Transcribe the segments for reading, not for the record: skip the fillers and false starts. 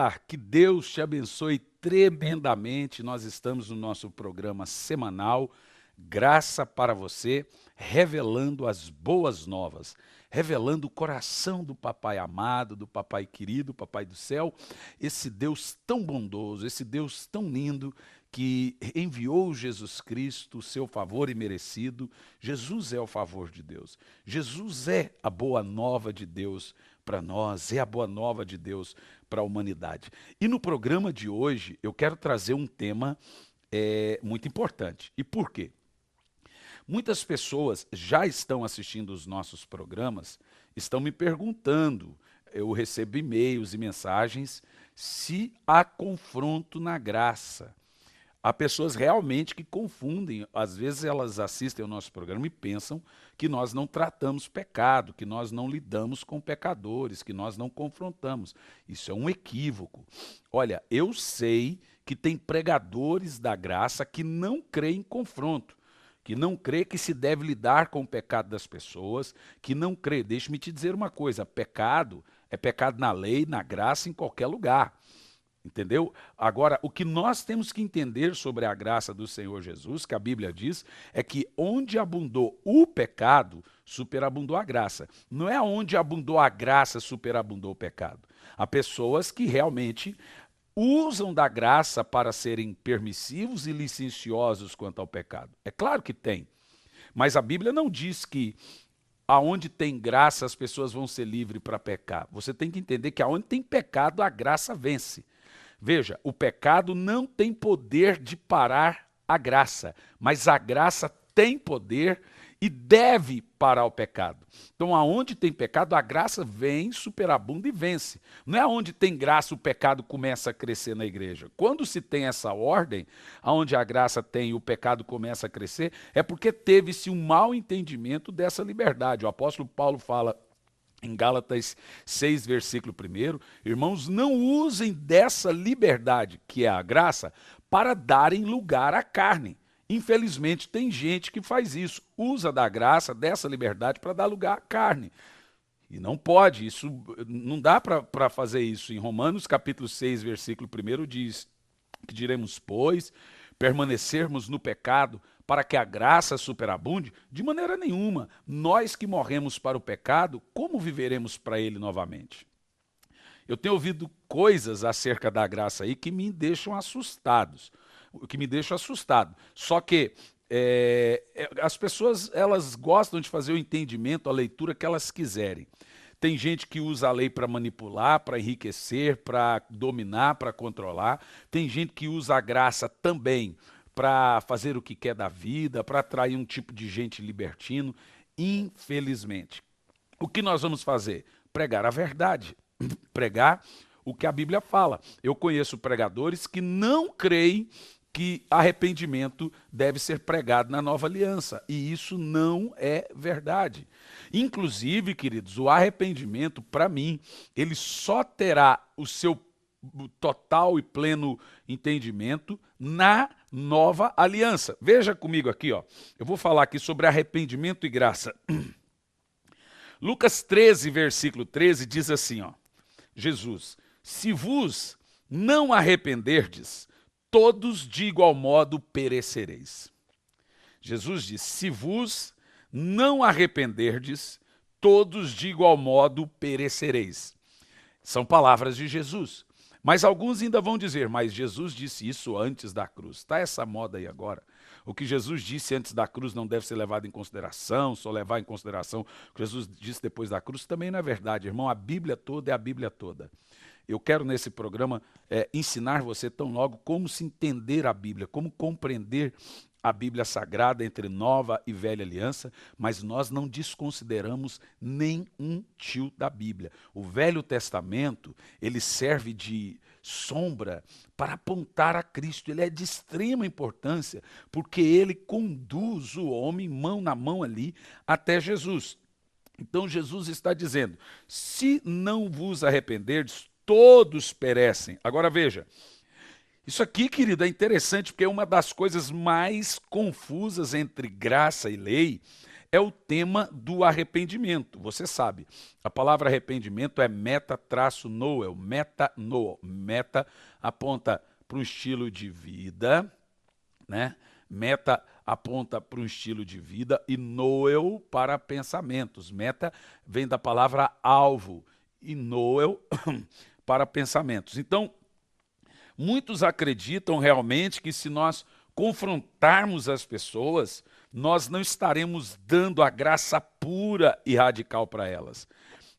Olá, que Deus te abençoe tremendamente. Nós estamos no nosso programa semanal, Graça para você, revelando as boas novas, revelando o coração do papai amado, do papai querido, papai do céu, esse Deus tão bondoso, esse Deus tão lindo, que enviou Jesus Cristo, o seu favor imerecido. Jesus é o favor de Deus. Jesus é a boa nova de Deus para nós, é a boa nova de Deus para a humanidade. E no programa de hoje eu quero trazer um tema muito importante. E por quê? Muitas pessoas já estão assistindo os nossos programas, estão me perguntando, eu recebo e-mails e mensagens, se há confronto na graça. Há pessoas realmente que confundem, às vezes elas assistem ao nosso programa e pensam que nós não tratamos pecado, que nós não lidamos com pecadores, que nós não confrontamos. Isso é um equívoco. Olha, eu sei que tem pregadores da graça que não creem em confronto, que não crê que se deve lidar com o pecado das pessoas, que não crê. Deixe-me te dizer uma coisa, pecado é pecado na lei, na graça, em qualquer lugar. Entendeu? Agora, o que nós temos que entender sobre a graça do Senhor Jesus, que a Bíblia diz, é que onde abundou o pecado, superabundou a graça. Não é onde abundou a graça, superabundou o pecado. Há pessoas que realmente usam da graça para serem permissivos e licenciosos quanto ao pecado. É claro que tem, mas a Bíblia não diz que aonde tem graça as pessoas vão ser livres para pecar. Você tem que entender que aonde tem pecado, a graça vence. Veja, o pecado não tem poder de parar a graça, mas a graça tem poder e deve parar o pecado. Então, aonde tem pecado, a graça vem, superabunda e vence. Não é onde tem graça o pecado começa a crescer na igreja. Quando se tem essa ordem, aonde a graça tem e o pecado começa a crescer, é porque teve-se um mau entendimento dessa liberdade. O apóstolo Paulo fala em Gálatas 6, versículo 1, irmãos, não usem dessa liberdade, que é a graça, para darem lugar à carne. Infelizmente, tem gente que faz isso, usa da graça, dessa liberdade, para dar lugar à carne. E não pode, isso não dá para fazer isso. Em Romanos capítulo 6, versículo 1, diz que diremos, pois, permanecermos no pecado para que a graça superabunde? De maneira nenhuma. Nós que morremos para o pecado, como viveremos para ele novamente? Eu tenho ouvido coisas acerca da graça aí que me deixam assustados. Que me deixam assustado. Só que as pessoas elas gostam de fazer o entendimento, a leitura que elas quiserem. Tem gente que usa a lei para manipular, para enriquecer, para dominar, para controlar. Tem gente que usa a graça também para fazer o que quer da vida, para atrair um tipo de gente libertino. Infelizmente. O que nós vamos fazer? Pregar a verdade. Pregar o que a Bíblia fala. Eu conheço pregadores que não creem que arrependimento deve ser pregado na nova aliança. E isso não é verdade. Inclusive, queridos, o arrependimento, para mim, ele só terá o seu total e pleno entendimento na nova aliança. Veja comigo aqui, ó. Eu vou falar aqui sobre arrependimento e graça. Lucas 13, versículo 13, diz assim, ó. Jesus, se vos não arrependerdes, todos de igual modo perecereis. Jesus diz, se vos não arrependerdes, todos de igual modo perecereis. São palavras de Jesus. Mas alguns ainda vão dizer, mas Jesus disse isso antes da cruz. Está essa moda aí agora. O que Jesus disse antes da cruz não deve ser levado em consideração, só levar em consideração o que Jesus disse depois da cruz. Também não é verdade, irmão. A Bíblia toda é a Bíblia toda. Eu quero nesse programa ensinar você tão logo como se entender a Bíblia, como compreender a Bíblia Sagrada entre nova e velha aliança, mas nós não desconsideramos nem um tio da Bíblia. O Velho Testamento, ele serve de sombra para apontar a Cristo. Ele é de extrema importância, porque ele conduz o homem mão na mão ali até Jesus. Então Jesus está dizendo, se não vos arrependerdes, todos perecem. Agora veja, isso aqui, querido, é interessante porque uma das coisas mais confusas entre graça e lei é o tema do arrependimento. Você sabe, a palavra arrependimento é meta-noel, metanoel. Meta aponta para um estilo de vida, né? Meta aponta para um estilo de vida e noel para pensamentos. Meta vem da palavra alvo e noel para pensamentos. Então, muitos acreditam realmente que se nós confrontarmos as pessoas, nós não estaremos dando a graça pura e radical para elas.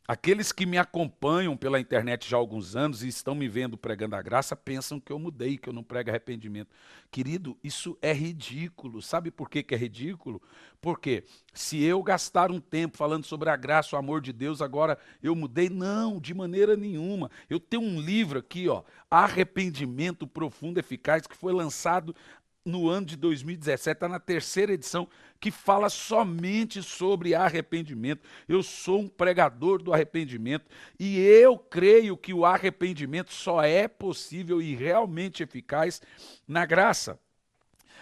Aqueles que me acompanham pela internet já há alguns anos e estão me vendo pregando a graça, pensam que eu mudei, que eu não prego arrependimento. Querido, isso é ridículo. Sabe por que é ridículo? Porque se eu gastar um tempo falando sobre a graça, o amor de Deus, agora eu mudei? Não, de maneira nenhuma. Eu tenho um livro aqui, ó, Arrependimento Profundo e Eficaz, que foi lançado no ano de 2017, está na 3ª edição, que fala somente sobre arrependimento. Eu sou um pregador do arrependimento e eu creio que o arrependimento só é possível e realmente eficaz na graça.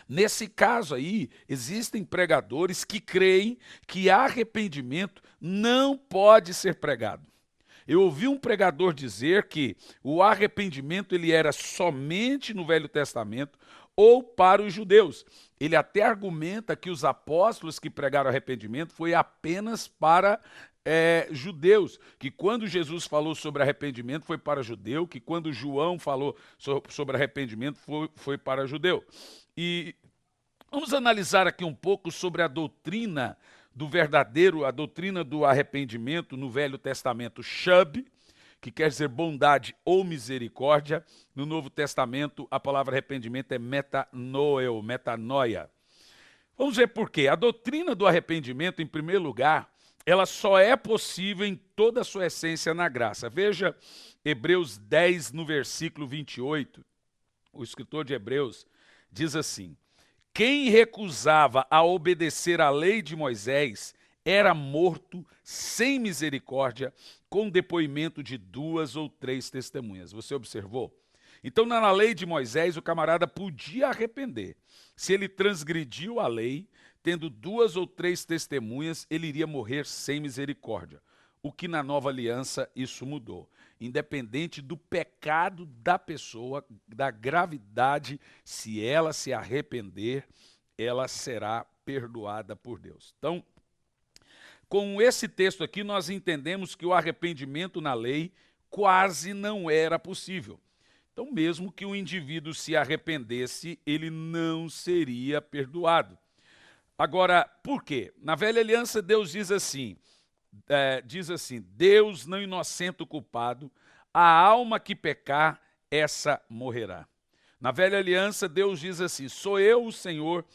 Nesse caso aí, existem pregadores que creem que arrependimento não pode ser pregado. Eu ouvi um pregador dizer que o arrependimento ele era somente no Velho Testamento ou para os judeus. Ele até argumenta que os apóstolos que pregaram arrependimento foi apenas para judeus, que quando Jesus falou sobre arrependimento foi para judeu, que quando João falou sobre arrependimento foi para judeu. E vamos analisar aqui um pouco sobre a doutrina a doutrina do arrependimento no Velho Testamento, Shub, que quer dizer bondade ou misericórdia. No Novo Testamento, a palavra arrependimento é metanoel, metanoia. Vamos ver por quê. A doutrina do arrependimento, em primeiro lugar, ela só é possível em toda a sua essência na graça. Veja Hebreus 10, no versículo 28. O escritor de Hebreus diz assim: quem recusava a obedecer à lei de Moisés era morto sem misericórdia, com depoimento de 2 ou 3 testemunhas. Você observou? Então, na lei de Moisés, o camarada podia arrepender. Se ele transgrediu a lei, tendo 2 ou 3 testemunhas, ele iria morrer sem misericórdia. O que na nova aliança isso mudou. Independente do pecado da pessoa, da gravidade, se ela se arrepender, ela será perdoada por Deus. Então, com esse texto aqui, nós entendemos que o arrependimento na lei quase não era possível. Então, mesmo que o indivíduo se arrependesse, ele não seria perdoado. Agora, por quê? Na velha aliança, Deus diz assim, Deus não inocenta o culpado, a alma que pecar, essa morrerá. Na velha aliança, Deus diz assim, sou eu, o Senhor,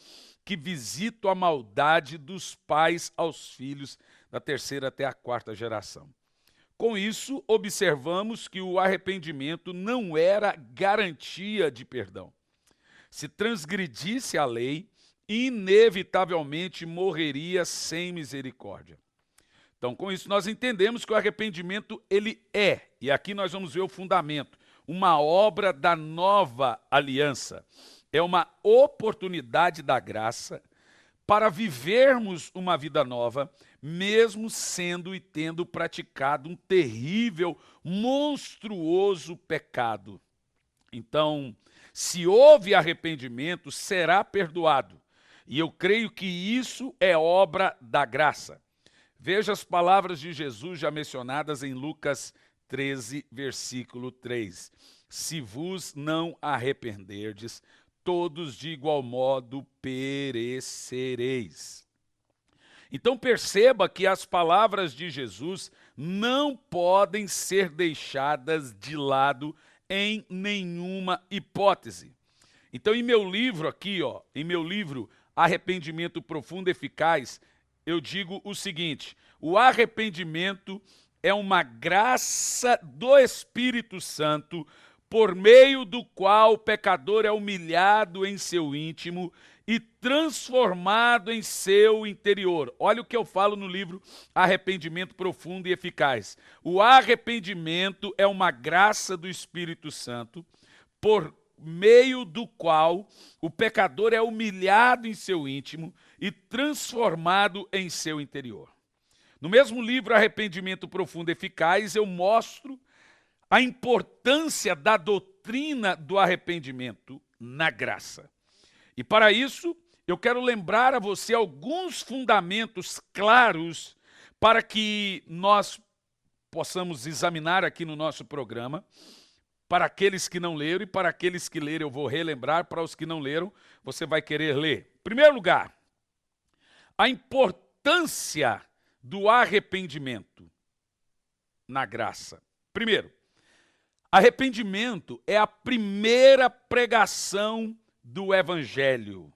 que visito a maldade dos pais aos filhos, da 3ª até a 4ª geração. Com isso, observamos que o arrependimento não era garantia de perdão. Se transgredisse a lei, inevitavelmente morreria sem misericórdia. Então, com isso, nós entendemos que o arrependimento, ele é, e aqui nós vamos ver o fundamento, uma obra da nova aliança. É uma oportunidade da graça para vivermos uma vida nova, mesmo sendo e tendo praticado um terrível, monstruoso pecado. Então, se houve arrependimento, será perdoado. E eu creio que isso é obra da graça. Veja as palavras de Jesus já mencionadas em Lucas 13, versículo 3. Se vos não arrependerdes, todos de igual modo perecereis. Então perceba que as palavras de Jesus não podem ser deixadas de lado em nenhuma hipótese. Então em meu livro aqui, ó, em meu livro Arrependimento Profundo e Eficaz, eu digo o seguinte: o arrependimento é uma graça do Espírito Santo por meio do qual o pecador é humilhado em seu íntimo e transformado em seu interior. Olha o que eu falo no livro Arrependimento Profundo e Eficaz. O arrependimento é uma graça do Espírito Santo por meio do qual o pecador é humilhado em seu íntimo e transformado em seu interior. No mesmo livro Arrependimento Profundo e Eficaz, eu mostro a importância da doutrina do arrependimento na graça. E para isso, eu quero lembrar a você alguns fundamentos claros para que nós possamos examinar aqui no nosso programa. Para aqueles que não leram e para aqueles que leram, eu vou relembrar. Para os que não leram, você vai querer ler. Em primeiro lugar, a importância do arrependimento na graça. Primeiro, arrependimento é a primeira pregação do Evangelho.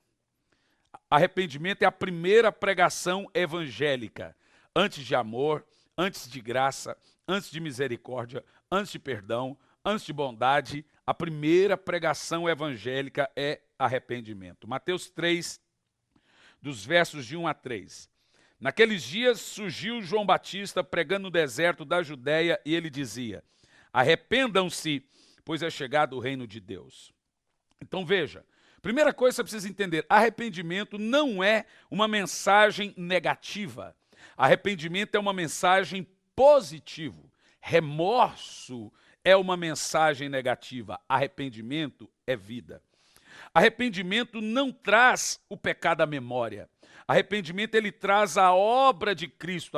Arrependimento é a primeira pregação evangélica. Antes de amor, antes de graça, antes de misericórdia, antes de perdão, antes de bondade, a primeira pregação evangélica é arrependimento. Mateus 3, dos versos de 1 a 3. Naqueles dias surgiu João Batista pregando no deserto da Judéia e ele dizia: arrependam-se, pois é chegado o reino de Deus. Então veja, primeira coisa que você precisa entender, arrependimento não é uma mensagem negativa. Arrependimento é uma mensagem positiva. Remorso é uma mensagem negativa. Arrependimento é vida. Arrependimento não traz o pecado à memória. Arrependimento, ele traz a obra de Cristo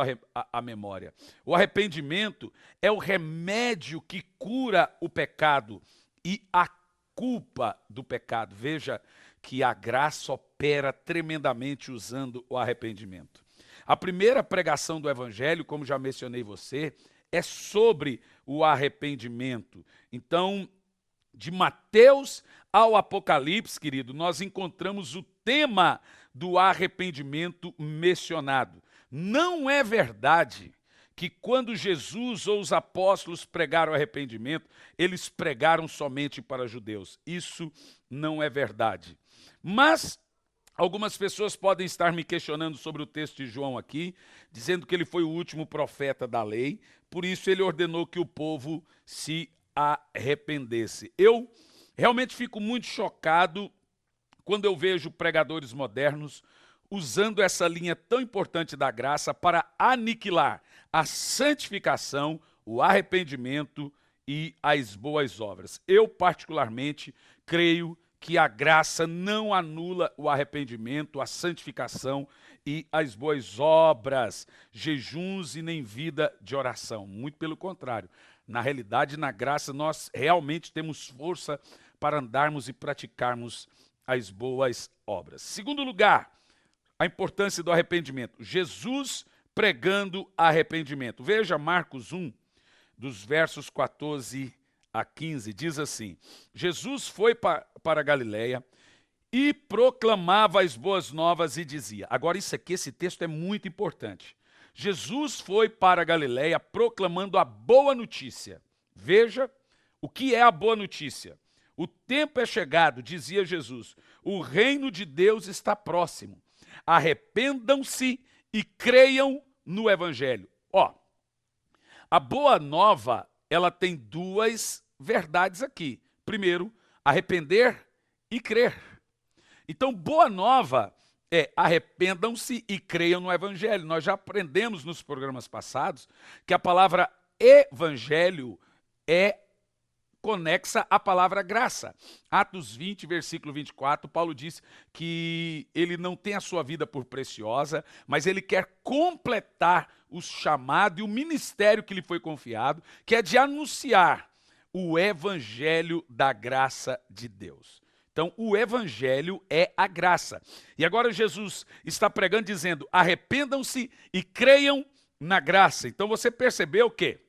à memória. O arrependimento é o remédio que cura o pecado e a culpa do pecado. Veja que a graça opera tremendamente usando o arrependimento. A primeira pregação do Evangelho, como já mencionei você, é sobre o arrependimento. Então, de Mateus ao Apocalipse, querido, nós encontramos o tema do arrependimento mencionado. Não é verdade que quando Jesus ou os apóstolos pregaram arrependimento, eles pregaram somente para judeus. Isso não é verdade. Mas algumas pessoas podem estar me questionando sobre o texto de João aqui, dizendo que ele foi o último profeta da lei, por isso ele ordenou que o povo se arrependesse. Eu realmente fico muito chocado quando eu vejo pregadores modernos usando essa linha tão importante da graça para aniquilar a santificação, o arrependimento e as boas obras. Eu, particularmente, creio que a graça não anula o arrependimento, a santificação e as boas obras, jejuns e nem vida de oração. Muito pelo contrário. Na realidade, na graça, nós realmente temos força para andarmos e praticarmos as boas obras. Segundo lugar, a importância do arrependimento. Jesus pregando arrependimento. Veja Marcos 1, dos versos 14 a 15, diz assim: Jesus foi para a Galileia e proclamava as boas novas e dizia. Agora isso aqui, esse texto é muito importante. Jesus foi para a Galileia proclamando a boa notícia. Veja o que é a boa notícia. O tempo é chegado, dizia Jesus, o reino de Deus está próximo. Arrependam-se e creiam no Evangelho. Ó, a boa nova, ela tem duas verdades aqui. Primeiro, arrepender e crer. Então, boa nova é arrependam-se e creiam no Evangelho. Nós já aprendemos nos programas passados que a palavra Evangelho é conexa à palavra graça. Atos 20, versículo 24, Paulo diz que ele não tem a sua vida por preciosa, mas ele quer completar o chamado e o ministério que lhe foi confiado, que é de anunciar o evangelho da graça de Deus. Então, o evangelho é a graça. E agora Jesus está pregando dizendo, arrependam-se e creiam na graça. Então, você percebeu que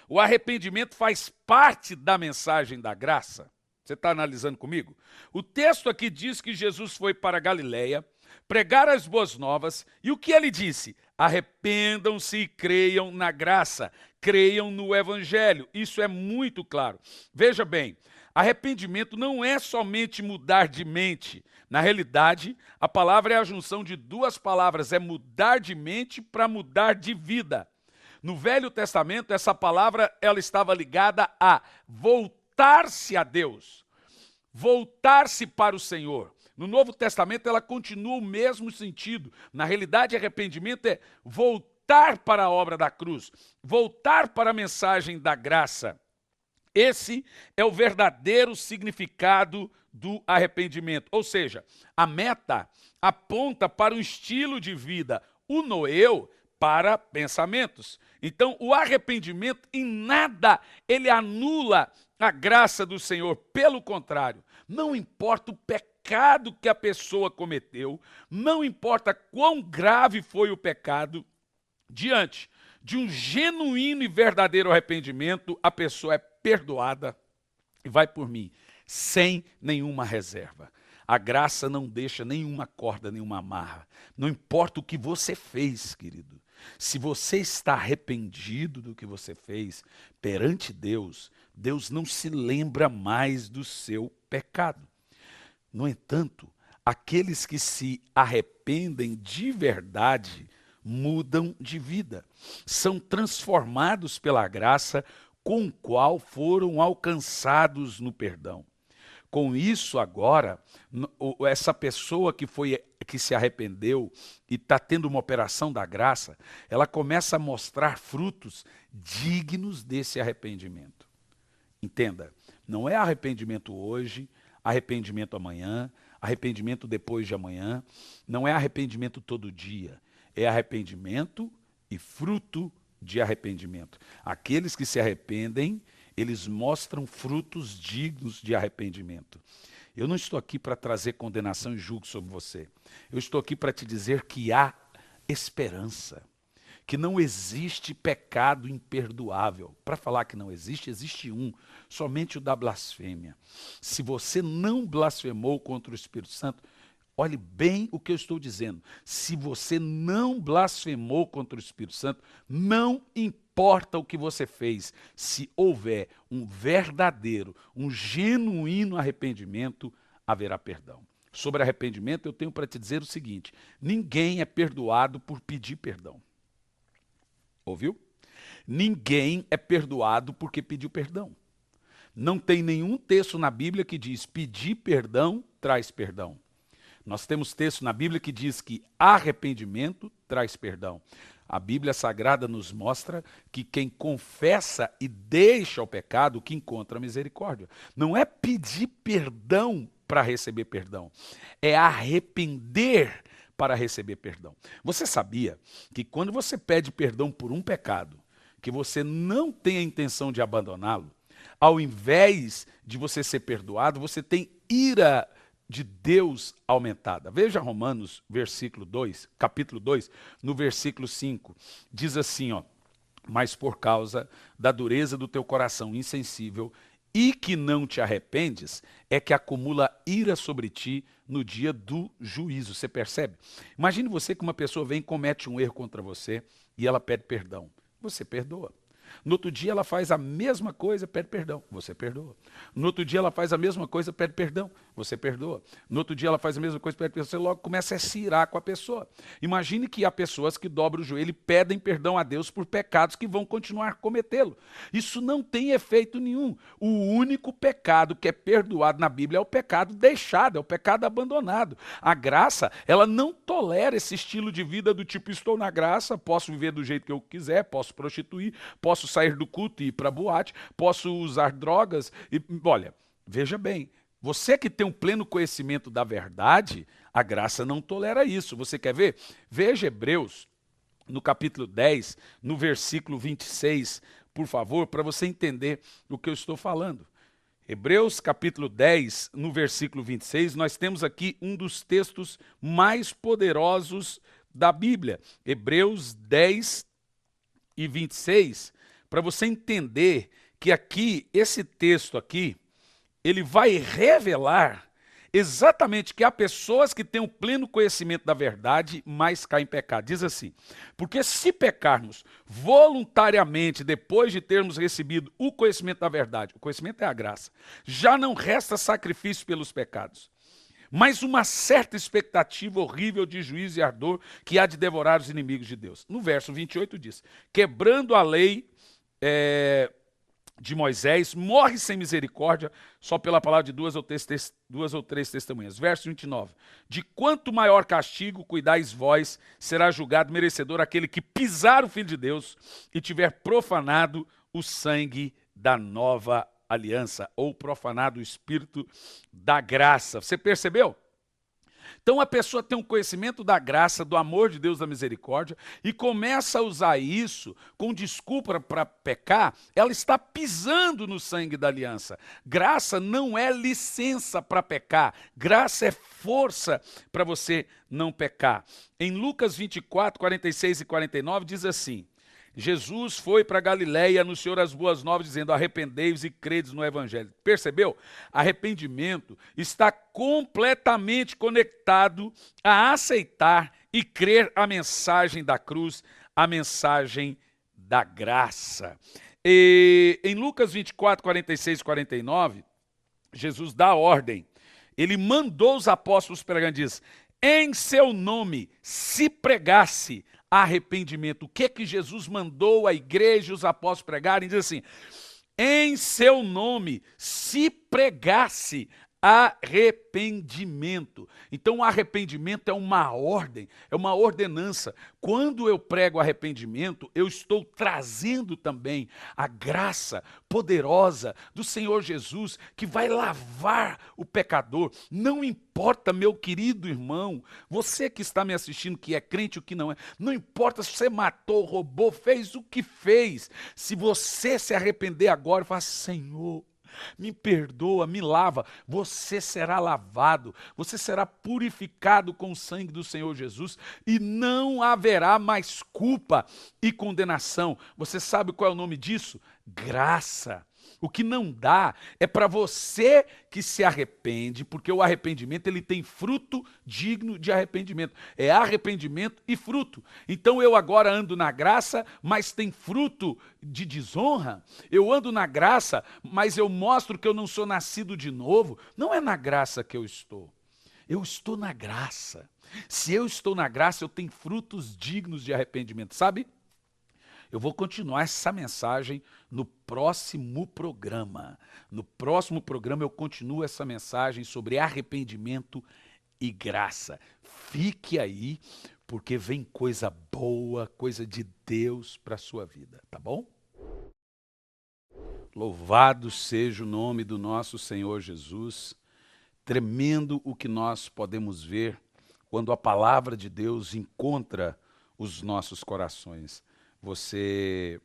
o arrependimento faz parte da mensagem da graça? Você está analisando comigo? O texto aqui diz que Jesus foi para a Galileia, pregar as boas novas, e o que ele disse? Arrependam-se e creiam na graça, creiam no evangelho. Isso é muito claro. Veja bem, arrependimento não é somente mudar de mente. Na realidade, a palavra é a junção de duas palavras, é mudar de mente para mudar de vida. No Velho Testamento, essa palavra ela estava ligada a voltar-se a Deus. voltar-se para o Senhor. No Novo Testamento ela continua o mesmo sentido. Na realidade, arrependimento é voltar para a obra da cruz, voltar para a mensagem da graça. Esse é o verdadeiro significado do arrependimento. Ou seja, a meta aponta para um estilo de vida, o noeu para pensamentos. Então, o arrependimento em nada ele anula a graça do Senhor. Pelo contrário, não importa o pecado que a pessoa cometeu, não importa quão grave foi o pecado, diante de um genuíno e verdadeiro arrependimento, a pessoa é perdoada e vai por mim, sem nenhuma reserva. A graça não deixa nenhuma corda, nenhuma amarra. Não importa o que você fez, querido. Se você está arrependido do que você fez, perante Deus, Deus não se lembra mais do seu pecado. No entanto, aqueles que se arrependem de verdade mudam de vida. São transformados pela graça com o qual foram alcançados no perdão. Com isso agora, essa pessoa que se arrependeu e está tendo uma operação da graça, ela começa a mostrar frutos dignos desse arrependimento. Entenda, não é arrependimento hoje, arrependimento amanhã, arrependimento depois de amanhã, não é arrependimento todo dia, é arrependimento e fruto de arrependimento. Aqueles que se arrependem, eles mostram frutos dignos de arrependimento. Eu não estou aqui para trazer condenação e julgo sobre você. Eu estou aqui para te dizer que há esperança, que não existe pecado imperdoável. Para falar que não existe, existe um, somente o da blasfêmia. Se você não blasfemou contra o Espírito Santo, olhe bem o que eu estou dizendo. Se você não blasfemou contra o Espírito Santo, não importa o que você fez. Se houver um verdadeiro, um genuíno arrependimento, haverá perdão. Sobre arrependimento, eu tenho para te dizer o seguinte: ninguém é perdoado por pedir perdão. Ouviu? Ninguém é perdoado porque pediu perdão. Não tem nenhum texto na Bíblia que diz pedir perdão traz perdão. Nós temos texto na Bíblia que diz que arrependimento traz perdão. A Bíblia Sagrada nos mostra que quem confessa e deixa o pecado, que encontra misericórdia. Não é pedir perdão para receber perdão, é arrepender para receber perdão. Você sabia que quando você pede perdão por um pecado, que você não tem a intenção de abandoná-lo, ao invés de você ser perdoado, você tem ira de Deus aumentada. Veja Romanos, capítulo 2, no versículo 5. Diz assim, ó: mas por causa da dureza do teu coração insensível e que não te arrependes, é que acumula ira sobre ti no dia do juízo. Você percebe? Imagine você que uma pessoa vem e comete um erro contra você e ela pede perdão. Você perdoa. No outro dia ela faz a mesma coisa, pede perdão, você perdoa. No outro dia ela faz a mesma coisa, pede perdão, você perdoa. No outro dia ela faz a mesma coisa, pede perdão, você logo começa a se irar com a pessoa. Imagine que há pessoas que dobram o joelho e pedem perdão a Deus por pecados que vão continuar cometê-lo. Isso não tem efeito nenhum. O único pecado que é perdoado na Bíblia é o pecado deixado, é o pecado abandonado. A graça, ela não tolera esse estilo de vida do tipo, estou na graça, posso viver do jeito que eu quiser, posso prostituir, posso sair do culto e ir para a boate, posso usar drogas. E, olha, veja bem, você que tem um pleno conhecimento da verdade, a graça não tolera isso. Você quer ver? Veja Hebreus, no capítulo 10, no versículo 26, por favor, para você entender o que eu estou falando. Hebreus capítulo 10, no versículo 26, nós temos aqui um dos textos mais poderosos da Bíblia. Hebreus 10 e 26, para você entender que aqui, esse texto aqui, ele vai revelar exatamente que há pessoas que têm o pleno conhecimento da verdade, mas caem em pecado. Diz assim: porque se pecarmos voluntariamente depois de termos recebido o conhecimento da verdade, o conhecimento é a graça, já não resta sacrifício pelos pecados, mas uma certa expectativa horrível de juízo e ardor que há de devorar os inimigos de Deus. No verso 28 diz: quebrando a lei, de Moisés, morre sem misericórdia, só pela palavra de duas ou três testemunhas. Verso 29. De quanto maior castigo cuidais vós, será julgado merecedor aquele que pisar o Filho de Deus e tiver profanado o sangue da nova aliança, ou profanado o Espírito da graça. Você percebeu? Então a pessoa tem um conhecimento da graça, do amor de Deus, da misericórdia, e começa a usar isso com desculpa para pecar, ela está pisando no sangue da aliança. Graça não é licença para pecar, graça é força para você não pecar. Em Lucas 24, 46 e 49 diz assim: Jesus foi para Galiléia e anunciou as boas novas, dizendo: arrependei-vos e credes no Evangelho. Percebeu? Arrependimento está completamente conectado a aceitar e crer a mensagem da cruz, a mensagem da graça. E em Lucas 24, 46 e 49, Jesus dá a ordem. Ele mandou os apóstolos pregando, diz: em seu nome se pregasse arrependimento. O que Jesus mandou a igreja e os apóstolos pregarem? Diz assim: em seu nome se pregasse arrependimento. Então o arrependimento é uma ordem, é uma ordenança. Quando eu prego arrependimento, eu estou trazendo também a graça poderosa do Senhor Jesus, que vai lavar o pecador. Não importa, meu querido irmão, você que está me assistindo, que é crente ou que não é, não importa se você matou, roubou, fez o que fez. Se você se arrepender agora e falar: Senhor, me perdoa, me lava, você será lavado, você será purificado com o sangue do Senhor Jesus e não haverá mais culpa e condenação. Você sabe qual é o nome disso? Graça. O que não dá é para você que se arrepende, porque o arrependimento ele tem fruto digno de arrependimento. É arrependimento e fruto. Então eu agora ando na graça, mas tem fruto de desonra. Eu ando na graça, mas eu mostro que eu não sou nascido de novo. Não é na graça que eu estou. Eu estou na graça. Se eu estou na graça, eu tenho frutos dignos de arrependimento. Sabe? Eu vou continuar essa mensagem no próximo programa. No próximo programa eu continuo essa mensagem sobre arrependimento e graça. Fique aí, porque vem coisa boa, coisa de Deus para a sua vida, tá bom? Louvado seja o nome do nosso Senhor Jesus. Tremendo o que nós podemos ver quando a palavra de Deus encontra os nossos corações. Você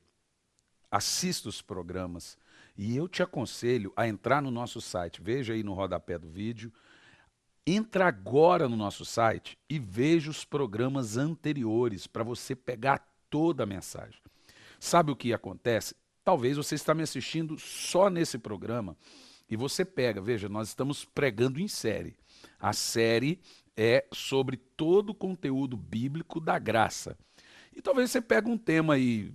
assista os programas e eu te aconselho a entrar no nosso site. Veja aí no rodapé do vídeo. Entra agora no nosso site e veja os programas anteriores para você pegar toda a mensagem. Sabe o que acontece? Talvez você está me assistindo só nesse programa e você pega, veja, nós estamos pregando em série. A série é sobre todo o conteúdo bíblico da graça. E talvez você pegue um tema aí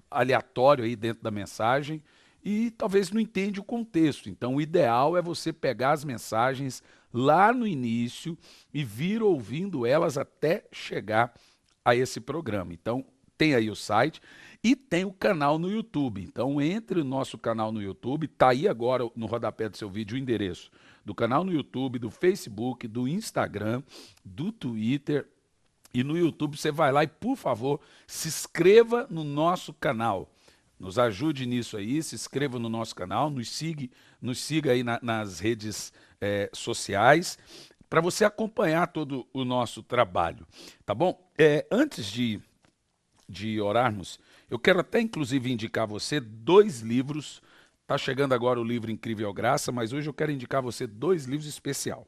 aleatório aí dentro da mensagem e talvez não entende o contexto. Então o ideal é você pegar as mensagens lá no início e vir ouvindo elas até chegar a esse programa. Então tem aí o site e tem o canal no YouTube. Então entre no nosso canal no YouTube, está aí agora no rodapé do seu vídeo o endereço do canal no YouTube, do Facebook, do Instagram, do Twitter. E no YouTube você vai lá e, por favor, se inscreva no nosso canal. Nos ajude nisso aí, se inscreva no nosso canal, nos siga aí nas redes sociais, para você acompanhar todo o nosso trabalho. Tá bom? Antes de orarmos, eu quero até inclusive indicar a você 2 livros. Está chegando agora o livro Incrível Graça, mas hoje eu quero indicar a você 2 livros especiais.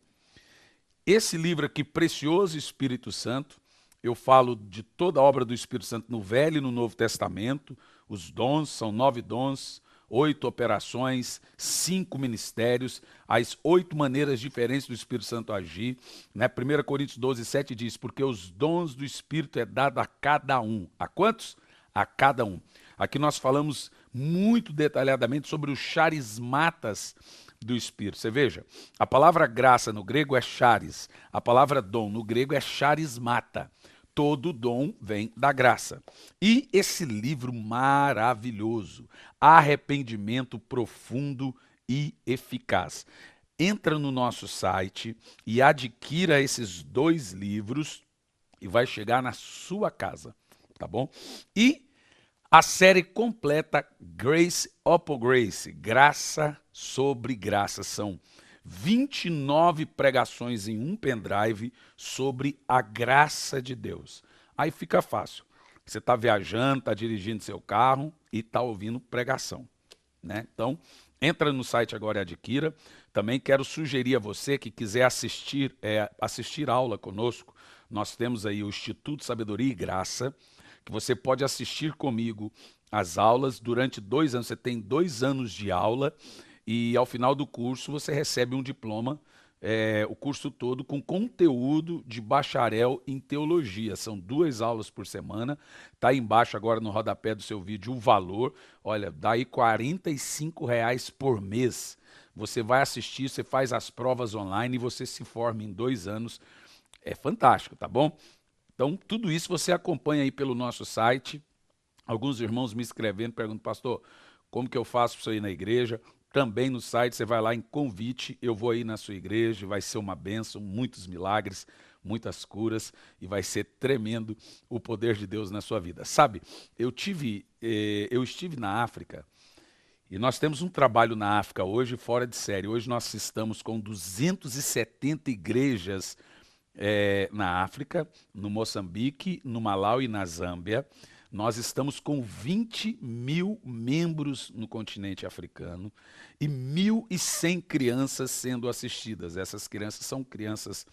Esse livro aqui, Precioso Espírito Santo, eu falo de toda a obra do Espírito Santo no Velho e no Novo Testamento. Os dons, são 9 dons, 8 operações, 5 ministérios, as 8 maneiras diferentes do Espírito Santo agir. Né? 1 Coríntios 12, 7 diz: porque os dons do Espírito é dado a cada um. A quantos? A cada um. Aqui nós falamos muito detalhadamente sobre os charismatas do Espírito. Você veja, a palavra graça no grego é charis, a palavra dom no grego é charismata. todo dom vem da graça. E esse livro maravilhoso, Arrependimento Profundo e Eficaz. Entra no nosso site e adquira esses 2 livros e vai chegar na sua casa, tá bom? E a série completa Grace Upon Grace, Graça sobre Graça, são 29 pregações em um pendrive sobre a graça de Deus. Aí fica fácil. Você está viajando, está dirigindo seu carro e está ouvindo pregação, né? Então, entra no site agora e adquira. Também quero sugerir a você que quiser assistir aula conosco. Nós temos aí o Instituto Sabedoria e Graça, que você pode assistir comigo as aulas durante 2 anos. Você tem 2 anos de aula e ao final do curso você recebe um diploma, o curso todo com conteúdo de bacharel em teologia. São 2 aulas por semana. Está aí embaixo agora no rodapé do seu vídeo o valor. Olha, dá aí R$ 45 por mês. Você vai assistir, você faz as provas online e você se forma em 2 anos. É fantástico, tá bom? Então, tudo isso você acompanha aí pelo nosso site. Alguns irmãos me escrevendo, perguntam, pastor, como que eu faço para ir na igreja? Também no site, você vai lá em convite, eu vou aí na sua igreja, vai ser uma bênção, muitos milagres, muitas curas, e vai ser tremendo o poder de Deus na sua vida. Sabe, eu estive na África, e nós temos um trabalho na África hoje fora de série. Hoje nós estamos com 270 igrejas na África, no Moçambique, no Malau e na Zâmbia. Nós estamos com 20 mil membros no continente africano e 1.100 crianças sendo assistidas. Essas crianças são crianças,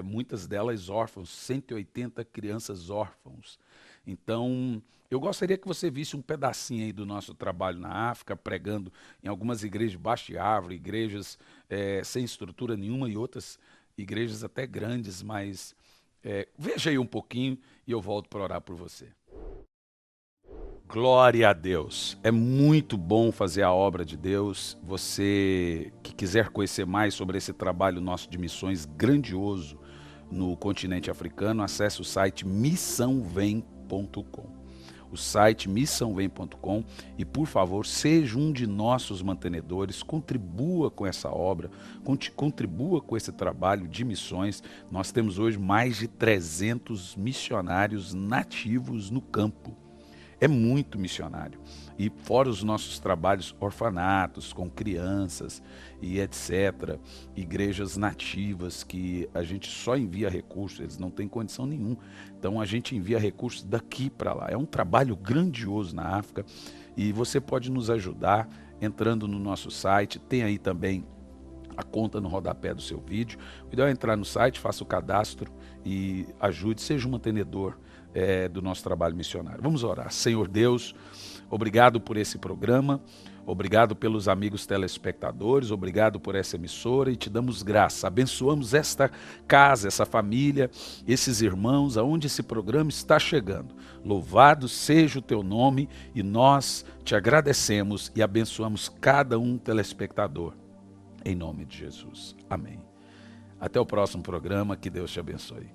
muitas delas órfãos, 180 crianças órfãos. Então, eu gostaria que você visse um pedacinho aí do nosso trabalho na África, pregando em algumas igrejas debaixo de árvore, igrejas sem estrutura nenhuma e outras igrejas até grandes, mas veja aí um pouquinho e eu volto para orar por você. Glória a Deus. É muito bom fazer a obra de Deus. Você que quiser conhecer mais sobre esse trabalho nosso de missões grandioso no continente africano, acesse o site missãovem.com. O site missãovem.com e, por favor, seja um de nossos mantenedores, contribua com essa obra, contribua com esse trabalho de missões. Nós temos hoje mais de 300 missionários nativos no campo. É muito missionário. E fora os nossos trabalhos orfanatos, com crianças e etc. Igrejas nativas que a gente só envia recursos, eles não têm condição nenhuma. Então a gente envia recursos daqui para lá. É um trabalho grandioso na África e você pode nos ajudar entrando no nosso site. Tem aí também a conta no rodapé do seu vídeo. O ideal é entrar no site, faça o cadastro e ajude, seja um mantenedor do nosso trabalho missionário. Vamos orar. Senhor Deus, obrigado por esse programa, obrigado pelos amigos telespectadores, obrigado por essa emissora e te damos graça. Abençoamos esta casa, essa família, esses irmãos, aonde esse programa está chegando. Louvado seja o teu nome e nós te agradecemos e abençoamos cada um telespectador. Em nome de Jesus. Amém. Até o próximo programa. Que Deus te abençoe.